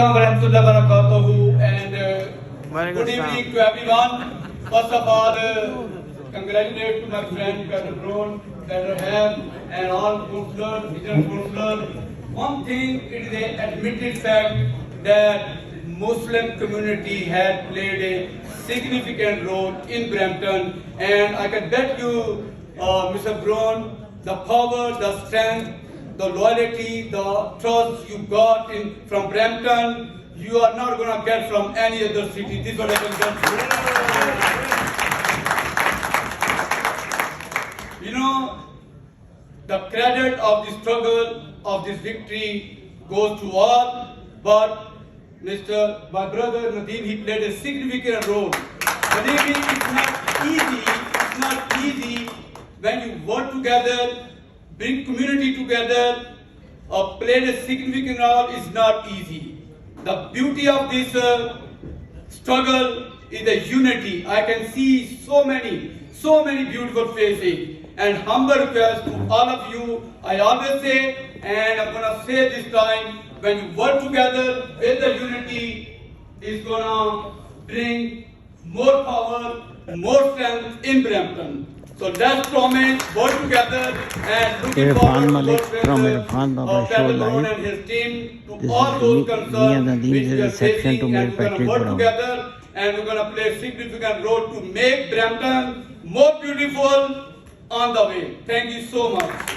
warahmatullahi wabarakatuh, and good evening to everyone. First of all, congratulate to my friend Braun, Ham, and all counselors, regional counselors. One thing, it is an admitted fact that Muslim community had played a significant role in Brampton, and I can bet you, Mr. Braun, the power, the strength, the loyalty, the trust you got from Brampton, you are not going to get from any other city. This is what I can tell you. You know, the credit of the struggle, of this victory goes to all, but my brother ندیم, he played a significant role. Believe me, it's not easy when you work together, bring community together, played a significant role is not easy. The beauty of this struggle is the unity. I can see so many beautiful faces. And humble request to all of you, I always say, and I'm going to say this time, when you work together with the unity, it's going to bring more power, more strength in Brampton. So let's promise, work together, and looking forward to work with Braun and his team to all those concerns which we are facing, and we're going to work together, and we're going to play a significant role to make Brampton more beautiful on the way. Thank you so much.